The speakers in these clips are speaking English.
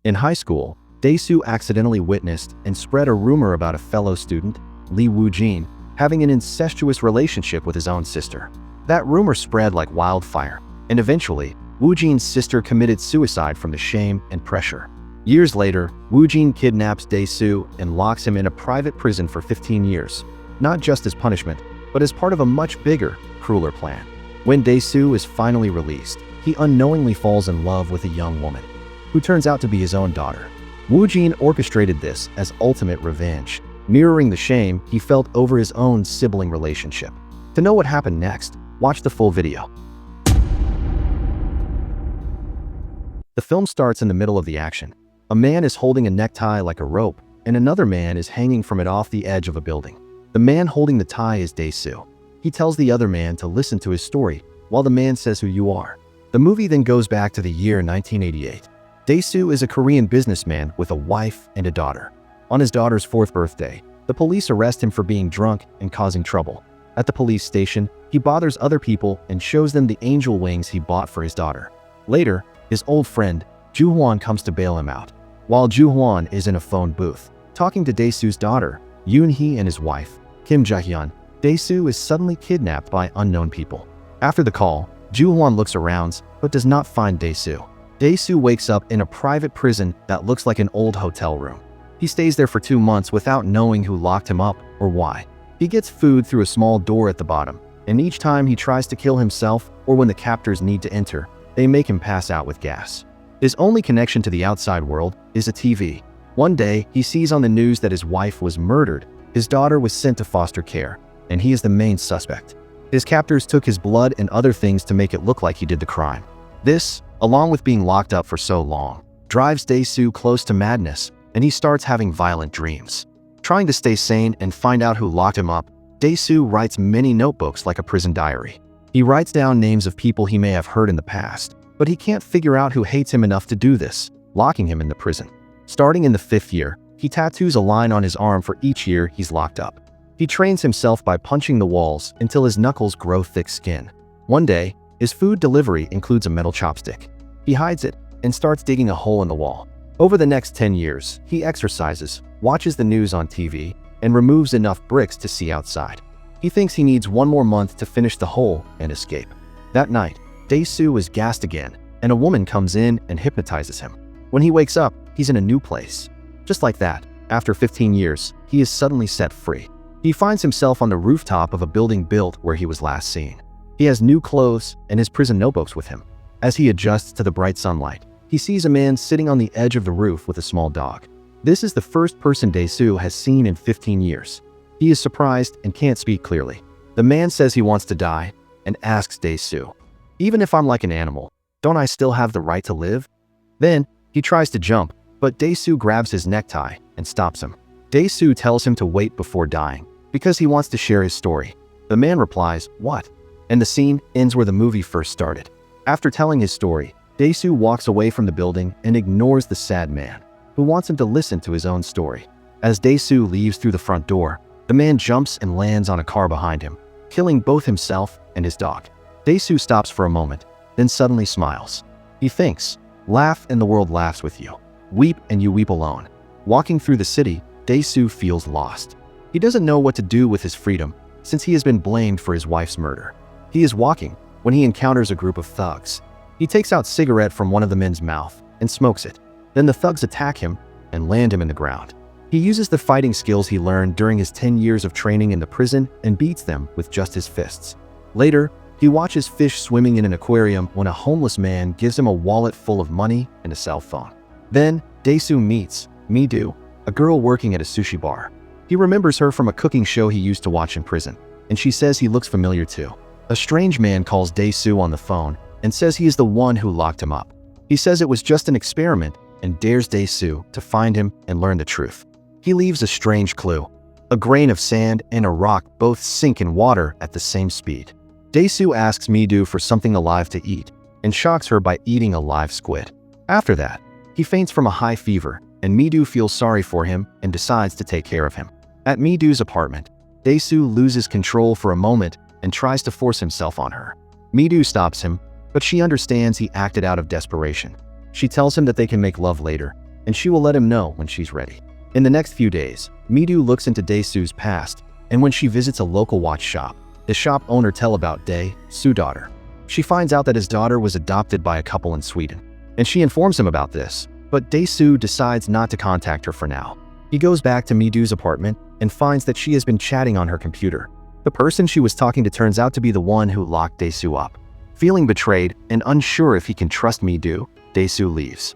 In high school, Dae-soo accidentally witnessed and spread a rumor about a fellow student, Lee Woo-jin, having an incestuous relationship with his own sister. That rumor spread like wildfire, and eventually, Woo-jin's sister committed suicide from the shame and pressure. Years later, Woo-jin kidnaps Dae-soo and locks him in a private prison for 15 years, not just as punishment, but as part of a much bigger, crueler plan. When Dae-soo is finally released, he unknowingly falls in love with a young woman, who turns out to be his own daughter. Woo-jin orchestrated this as ultimate revenge, mirroring the shame he felt over his own sibling relationship. To know what happened next, watch the full video. The film starts in the middle of the action. A man is holding a necktie like a rope, and another man is hanging from it off the edge of a building. The man holding the tie is Dae-soo. He tells the other man to listen to his story, while the man says who you are. The movie then goes back to the year 1988. Dae-soo is a Korean businessman with a wife and a daughter. On his daughter's 4th birthday, the police arrest him for being drunk and causing trouble. At the police station, he bothers other people and shows them the angel wings he bought for his daughter. Later, his old friend, Joo-hwan, comes to bail him out. While Joo-hwan is in a phone booth, talking to Dae-soo's daughter, Yoon-hee, and his wife, Kim Ja-hyun, Dae-soo is suddenly kidnapped by unknown people. After the call, Joo-hwan looks around but does not find Dae-soo. Dae-soo wakes up in a private prison that looks like an old hotel room. He stays there for 2 months without knowing who locked him up or why. He gets food through a small door at the bottom, and each time he tries to kill himself or when the captors need to enter, they make him pass out with gas. His only connection to the outside world is a TV. One day, he sees on the news that his wife was murdered, his daughter was sent to foster care, and he is the main suspect. His captors took his blood and other things to make it look like he did the crime. This, along with being locked up for so long, drives Dae-soo close to madness, and he starts having violent dreams. Trying to stay sane and find out who locked him up, Dae-soo writes many notebooks like a prison diary. He writes down names of people he may have heard in the past, but he can't figure out who hates him enough to do this, locking him in the prison. Starting in the 5th year, he tattoos a line on his arm for each year he's locked up. He trains himself by punching the walls until his knuckles grow thick skin. One day, his food delivery includes a metal chopstick. He hides it and starts digging a hole in the wall. Over the next 10 years, he exercises, watches the news on TV, and removes enough bricks to see outside. He thinks he needs 1 more month to finish the hole and escape. That night, Dae-soo is gassed again, and a woman comes in and hypnotizes him. When he wakes up, he's in a new place. Just like that, after 15 years, he is suddenly set free. He finds himself on the rooftop of a building built where he was last seen. He has new clothes and his prison notebooks with him. As he adjusts to the bright sunlight, he sees a man sitting on the edge of the roof with a small dog. This is the first person Dae-soo has seen in 15 years. He is surprised and can't speak clearly. The man says he wants to die and asks Dae-soo, "Even if I'm like an animal, don't I still have the right to live?" Then, he tries to jump, but Dae-soo grabs his necktie and stops him. Dae-soo tells him to wait before dying, because he wants to share his story. The man replies, "What?" And the scene ends where the movie first started. After telling his story, Dae-soo walks away from the building and ignores the sad man, who wants him to listen to his own story. As Dae-soo leaves through the front door, the man jumps and lands on a car behind him, killing both himself and his dog. Dae-soo stops for a moment, then suddenly smiles. He thinks, "Laugh and the world laughs with you. Weep and you weep alone." Walking through the city, Dae-soo feels lost. He doesn't know what to do with his freedom, since he has been blamed for his wife's murder. He is walking when he encounters a group of thugs. He takes out a cigarette from one of the men's mouth and smokes it. Then the thugs attack him and land him in the ground. He uses the fighting skills he learned during his 10 years of training in the prison and beats them with just his fists. Later, he watches fish swimming in an aquarium when a homeless man gives him a wallet full of money and a cell phone. Then, Dae-soo meets Mi-do, a girl working at a sushi bar. He remembers her from a cooking show he used to watch in prison, and she says he looks familiar too. A strange man calls Dae-soo on the phone and says he is the one who locked him up. He says it was just an experiment and dares Dae-soo to find him and learn the truth. He leaves a strange clue. A grain of sand and a rock both sink in water at the same speed. Dae-soo asks Mi-do for something alive to eat and shocks her by eating a live squid. After that, he faints from a high fever, and Mi-do feels sorry for him and decides to take care of him. At Mi-do's apartment, Dae-soo loses control for a moment and tries to force himself on her. Mi-do stops him, but she understands he acted out of desperation. She tells him that they can make love later, and she will let him know when she's ready. In the next few days, Mi-do looks into Dae-soo's past, and when she visits a local watch shop, the shop owner tells about Dae-soo's daughter. She finds out that his daughter was adopted by a couple in Sweden, and she informs him about this, but Dae-soo decides not to contact her for now. He goes back to Mi-do's apartment and finds that she has been chatting on her computer. The person she was talking to turns out to be the one who locked Dae-soo up. Feeling betrayed and unsure if he can trust Mi-do, Dae-soo leaves.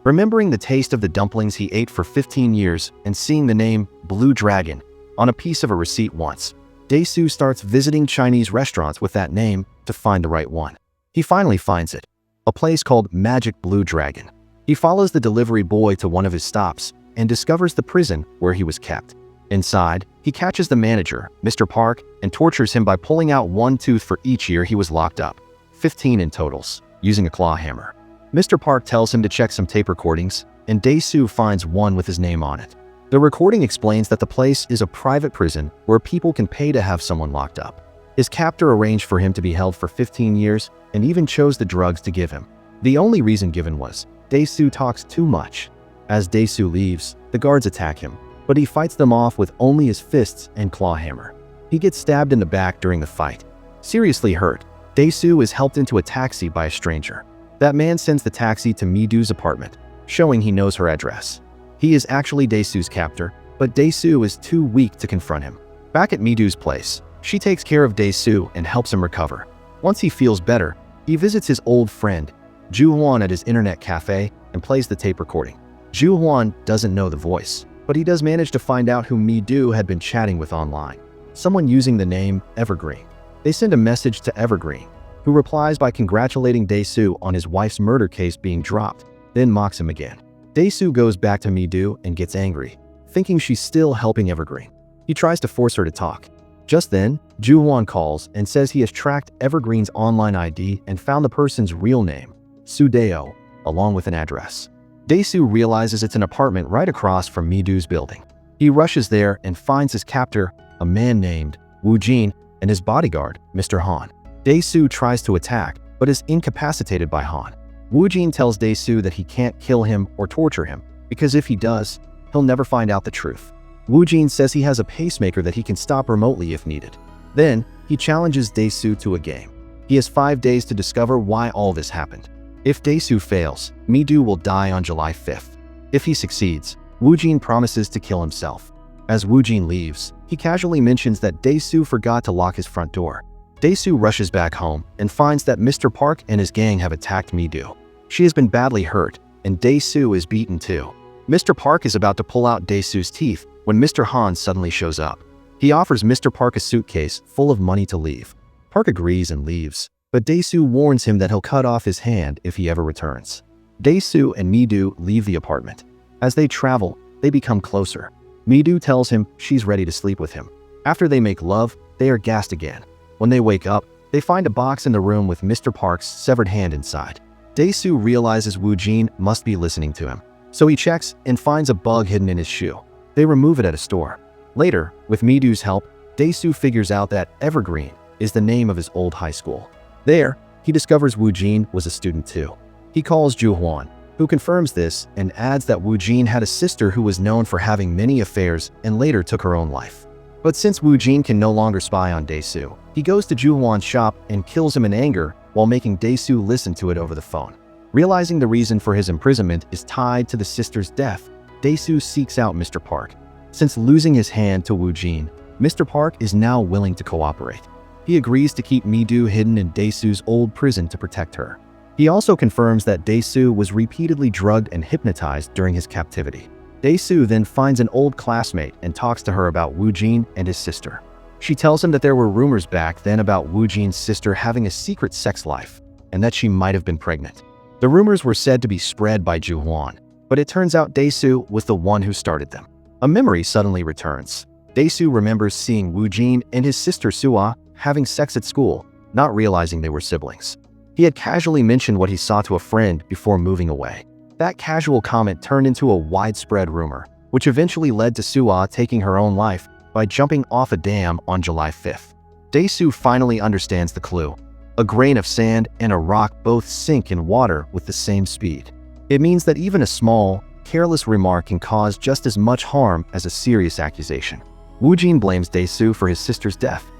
Remembering the taste of the dumplings he ate for 15 years and seeing the name Blue Dragon on a piece of a receipt once, Dae-soo starts visiting Chinese restaurants with that name to find the right one. He finally finds it, a place called Magic Blue Dragon. He follows the delivery boy to one of his stops and discovers the prison where he was kept. Inside, he catches the manager, Mr. Park, and tortures him by pulling out one tooth for each year he was locked up, 15 in totals, using a claw hammer. Mr. Park tells him to check some tape recordings, and Dae-soo finds one with his name on it. The recording explains that the place is a private prison where people can pay to have someone locked up. His captor arranged for him to be held for 15 years and even chose the drugs to give him. The only reason given was, Dae-soo talks too much. As Dae-soo leaves, the guards attack him, but he fights them off with only his fists and claw hammer. He gets stabbed in the back during the fight. Seriously hurt, Dae-soo is helped into a taxi by a stranger. That man sends the taxi to Mi-do's apartment, showing he knows her address. He is actually Dae-soo's captor, but Dae-soo is too weak to confront him. Back at Mi-do's place, she takes care of Dae-soo and helps him recover. Once he feels better, he visits his old friend, Ju-hwan, at his internet cafe and plays the tape recording. Ju-hwan doesn't know the voice, but he does manage to find out who Mi-do had been chatting with online. Someone using the name Evergreen. They send a message to Evergreen, who replies by congratulating Dae-soo on his wife's murder case being dropped, then mocks him again. Dae-soo goes back to Mi-do and gets angry, thinking she's still helping Evergreen. He tries to force her to talk. Just then, Ju-hwan calls and says he has tracked Evergreen's online ID and found the person's real name, Soo-deo, along with an address. Dae-soo realizes it's an apartment right across from Mi-do's building. He rushes there and finds his captor, a man named Woo-jin, and his bodyguard, Mr. Han. Dae-soo tries to attack, but is incapacitated by Han. Woo-jin tells Dae-soo that he can't kill him or torture him, because if he does, he'll never find out the truth. Woo-jin says he has a pacemaker that he can stop remotely if needed. Then, he challenges Dae-soo to a game. He has 5 days to discover why all this happened. If Dae-soo fails, Mi-do will die on July 5th. If he succeeds, Woo-jin promises to kill himself. As Woo-jin leaves, he casually mentions that Dae-soo forgot to lock his front door. Dae-soo rushes back home and finds that Mr. Park and his gang have attacked Mi-do. She has been badly hurt, and Dae-soo is beaten too. Mr. Park is about to pull out Dae-soo's teeth when Mr. Han suddenly shows up. He offers Mr. Park a suitcase full of money to leave. Park agrees and leaves, but Dae-soo warns him that he'll cut off his hand if he ever returns. Dae-soo and Mi-do leave the apartment. As they travel, they become closer. Mi-do tells him she's ready to sleep with him. After they make love, they are gassed again. When they wake up, they find a box in the room with Mr. Park's severed hand inside. Dae-soo realizes Woo-jin must be listening to him, so he checks and finds a bug hidden in his shoe. They remove it at a store. Later, with Mi-do's help, Dae-soo figures out that Evergreen is the name of his old high school. There, he discovers Woo-jin was a student too. He calls Ju-hwan, who confirms this and adds that Woo-jin had a sister who was known for having many affairs and later took her own life. But since Woo-jin can no longer spy on Dae-soo, he goes to Ju-hwan's shop and kills him in anger while making Dae-soo listen to it over the phone. Realizing the reason for his imprisonment is tied to the sister's death, Dae-soo seeks out Mr. Park. Since losing his hand to Woo-jin, Mr. Park is now willing to cooperate. He agrees to keep Mi-do hidden in Dae-soo's old prison to protect her. He also confirms that Dae-soo was repeatedly drugged and hypnotized during his captivity. Dae-soo then finds an old classmate and talks to her about Woo-jin and his sister. She tells him that there were rumors back then about Woo-jin's sister having a secret sex life and that she might have been pregnant. The rumors were said to be spread by Ju-hwan, but it turns out Dae-soo was the one who started them. A memory suddenly returns. Dae-soo remembers seeing Woo-jin and his sister Soo-ah having sex at school, not realizing they were siblings. He had casually mentioned what he saw to a friend before moving away. That casual comment turned into a widespread rumor, which eventually led to Soo-ah taking her own life by jumping off a dam on July 5th. Dae-soo finally understands the clue. A grain of sand and a rock both sink in water with the same speed. It means that even a small, careless remark can cause just as much harm as a serious accusation. Woojin blames Dae-soo for his sister's death.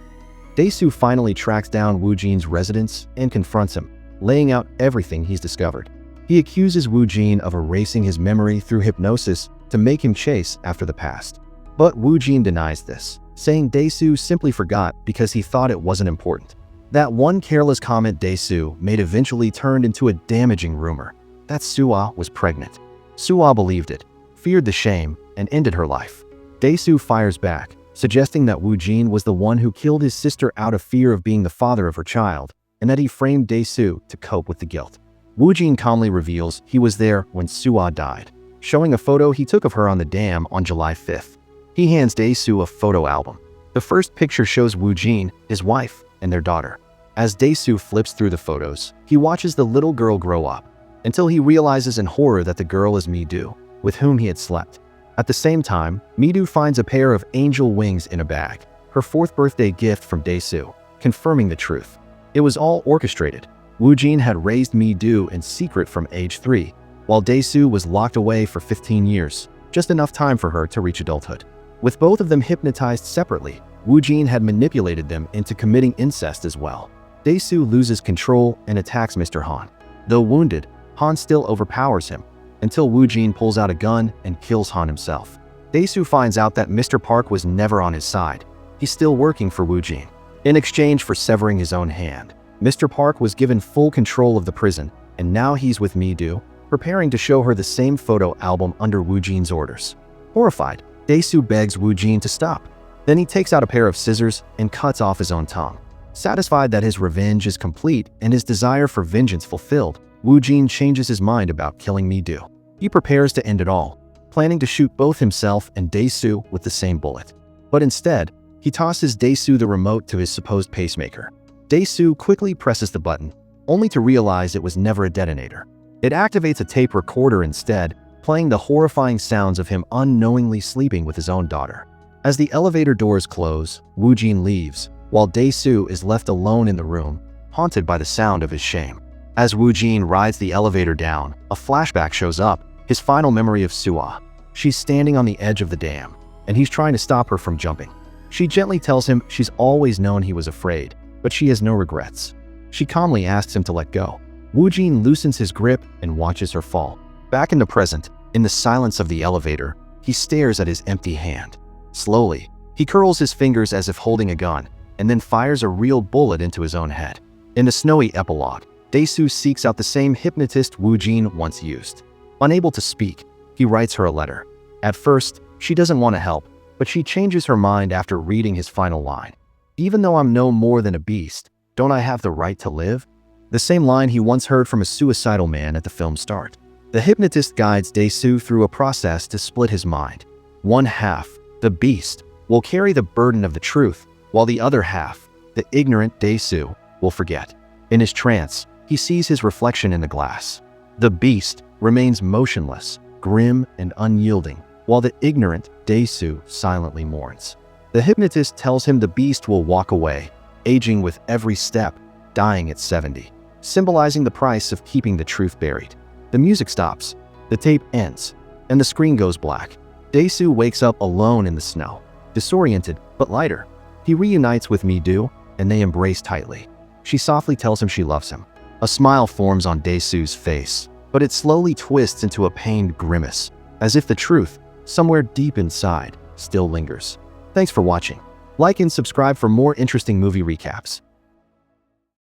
Dae-soo finally tracks down Woojin's residence and confronts him, laying out everything he's discovered. He accuses Woojin of erasing his memory through hypnosis to make him chase after the past. But Woojin denies this, saying Dae-soo simply forgot because he thought it wasn't important. That one careless comment Dae-soo made eventually turned into a damaging rumor that Soo-ah was pregnant. Soo-ah believed it, feared the shame, and ended her life. Dae-soo fires back, suggesting that Woojin was the one who killed his sister out of fear of being the father of her child, and that he framed Dae-soo to cope with the guilt. Woojin calmly reveals he was there when Soo-ah died, showing a photo he took of her on the dam on July 5th. He hands Dae-soo a photo album. The first picture shows Woojin, his wife, and their daughter. As Dae-soo flips through the photos, he watches the little girl grow up, until he realizes in horror that the girl is Mi-do, with whom he had slept. At the same time, Mi-do finds a pair of angel wings in a bag, her 4th birthday gift from Dae-soo, confirming the truth. It was all orchestrated. Woojin had raised Mi-do in secret from age 3, while Dae-soo was locked away for 15 years, just enough time for her to reach adulthood. With both of them hypnotized separately, Woojin had manipulated them into committing incest as well. Dae-soo loses control and attacks Mr. Han. Though wounded, Han still overpowers him, until Woojin pulls out a gun and kills Han himself. Dae-soo finds out that Mr. Park was never on his side. He's still working for Woojin. In exchange for severing his own hand, Mr. Park was given full control of the prison, and now he's with Mi-do, preparing to show her the same photo album under Woojin's orders. Horrified, Dae-soo begs Woojin to stop. Then he takes out a pair of scissors and cuts off his own tongue. Satisfied that his revenge is complete and his desire for vengeance fulfilled, Woojin changes his mind about killing Mi-do. He prepares to end it all, planning to shoot both himself and Dae-soo with the same bullet. But instead, he tosses Dae-soo the remote to his supposed pacemaker. Dae-soo quickly presses the button, only to realize it was never a detonator. It activates a tape recorder instead, playing the horrifying sounds of him unknowingly sleeping with his own daughter. As the elevator doors close, Woojin leaves, while Dae-soo is left alone in the room, haunted by the sound of his shame. As Woojin rides the elevator down, a flashback shows up, his final memory of Soo-ah. She's standing on the edge of the dam, and he's trying to stop her from jumping. She gently tells him she's always known he was afraid, but she has no regrets. She calmly asks him to let go. Woojin loosens his grip and watches her fall. Back in the present, in the silence of the elevator, he stares at his empty hand. Slowly, he curls his fingers as if holding a gun, and then fires a real bullet into his own head. In the snowy epilogue, Dae-soo seeks out the same hypnotist Woojin once used. Unable to speak, he writes her a letter. At first, she doesn't want to help, but she changes her mind after reading his final line. "Even though I'm no more than a beast, don't I have the right to live?" The same line he once heard from a suicidal man at the film's start. The hypnotist guides Dae-soo through a process to split his mind. One half, the beast, will carry the burden of the truth, while the other half, the ignorant Dae-soo, will forget. In his trance, he sees his reflection in the glass. The beast remains motionless, grim and unyielding, while the ignorant Dae-soo silently mourns. The hypnotist tells him the beast will walk away, aging with every step, dying at 70, symbolizing the price of keeping the truth buried. The music stops, the tape ends, and the screen goes black. Dae-soo wakes up alone in the snow, disoriented but lighter. He reunites with Mi-do, and they embrace tightly. She softly tells him she loves him. A smile forms on Dae-soo's face, but it slowly twists into a pained grimace, as if the truth, somewhere deep inside, still lingers. Thanks for watching. Like and subscribe for more interesting movie recaps.